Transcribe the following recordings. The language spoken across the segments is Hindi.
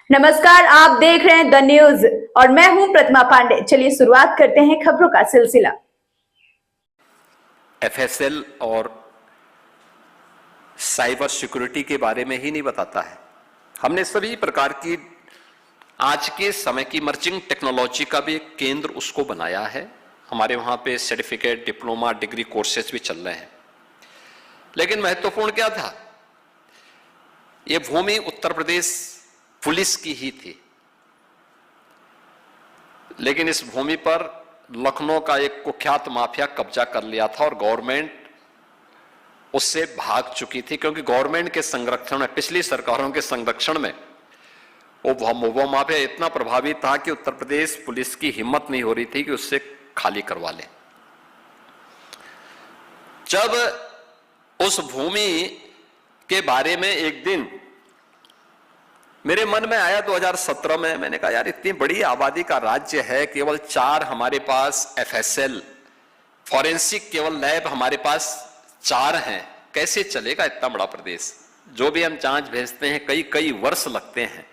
नमस्कार, आप देख रहे हैं द न्यूज और मैं हूं प्रतिमा पांडे। चलिए शुरुआत करते हैं खबरों का सिलसिला। एफएसएल और साइबर सिक्योरिटी के बारे में ही नहीं बताता है। हमने सभी प्रकार की आज के समय की इमर्जिंग टेक्नोलॉजी का भी एक केंद्र उसको बनाया है। हमारे वहां पे सर्टिफिकेट, डिप्लोमा, डिग्री कोर्सेज भी चल रहे हैं। लेकिन महत्वपूर्ण क्या था, ये भूमि उत्तर प्रदेश पुलिस की ही थी, लेकिन इस भूमि पर लखनऊ का एक कुख्यात माफिया कब्जा कर लिया था और गवर्नमेंट उससे भाग चुकी थी, क्योंकि गवर्नमेंट के संरक्षण में, पिछली सरकारों के संरक्षण में वो माफिया इतना प्रभावी था कि उत्तर प्रदेश पुलिस की हिम्मत नहीं हो रही थी कि उससे खाली करवा ले। जब उस भूमि के बारे में एक दिन मेरे मन में आया 2017 में, मैंने कहा यार इतनी बड़ी आबादी का राज्य है, केवल 4 हमारे पास एफएसएल फॉरेंसिक केवल लैब हमारे पास 4 हैं, कैसे चलेगा इतना बड़ा प्रदेश। जो भी हम जांच भेजते हैं कई कई वर्ष लगते हैं।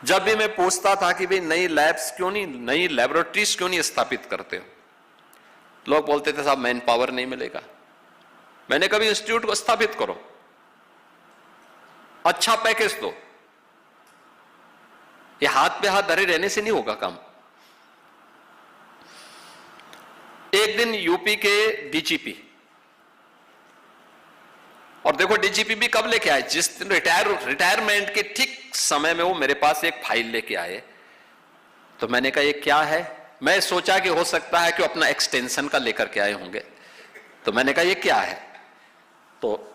जब भी मैं पूछता था कि भाई नई लैब्स क्यों नहीं, नई लैबोरेटरीज क्यों नहीं स्थापित करते हो, लोग बोलते थे साहब मैन पावर नहीं मिलेगा। मैंने कभी इंस्टीट्यूट को स्थापित करो, अच्छा पैकेज दो, ये हाथ पे हाथ धरे रहने से नहीं होगा काम। एक दिन यूपी के डीजीपी, और देखो डीजीपी भी कब लेके आए, जिस दिन रिटायरमेंट के ठीक समय में वो मेरे पास एक फाइल लेके आए। तो मैंने कहा ये क्या है, मैं सोचा कि हो सकता है कि वो अपना एक्सटेंशन का लेकर के आए होंगे। तो मैंने कहा ये क्या है, तो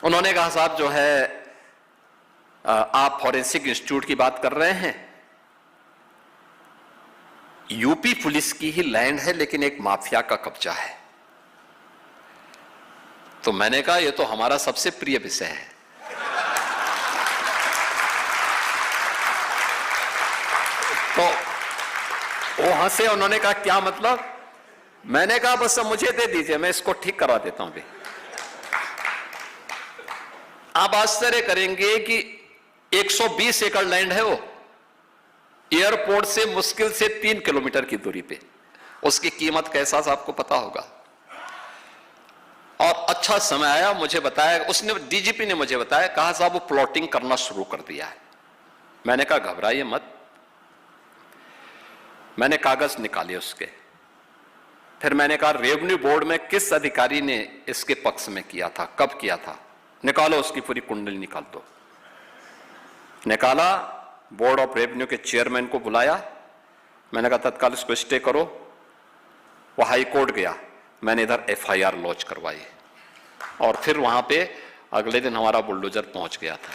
उन्होंने कहा साहब जो है आप फॉरेंसिक इंस्टीट्यूट की बात कर रहे हैं, यूपी पुलिस की ही लैंड है लेकिन एक माफिया का कब्जा है। तो मैंने कहा ये तो हमारा सबसे प्रिय विषय है। तो वो हंसे, उन्होंने कहा क्या मतलब। मैंने कहा बस मुझे दे दीजिए, मैं इसको ठीक करवा देता हूं। भी आप आश्चर्य करेंगे कि 120 एकड़ लैंड है वो, एयरपोर्ट से मुश्किल से 3 किलोमीटर की दूरी पे। उसकी कीमत कैसा आपको पता होगा। और अच्छा समय आया, मुझे बताया, उसने डीजीपी ने मुझे बताया, कहा साहब वो प्लॉटिंग करना शुरू कर दिया है। मैंने कहा घबराइए मत। मैंने कागज निकाले उसके, फिर मैंने कहा रेवेन्यू बोर्ड में किस अधिकारी ने इसके पक्ष में किया था, कब किया था, निकालो उसकी पूरी कुंडली निकाल दो। निकाला, बोर्ड ऑफ रेवेन्यू के चेयरमैन को बुलाया। मैंने कहा तत्काल इसको स्टे करो। वो हाई कोर्ट गया, मैंने इधर एफआईआर लॉन्च करवाई और फिर वहां पे अगले दिन हमारा बुलडोजर पहुंच गया था।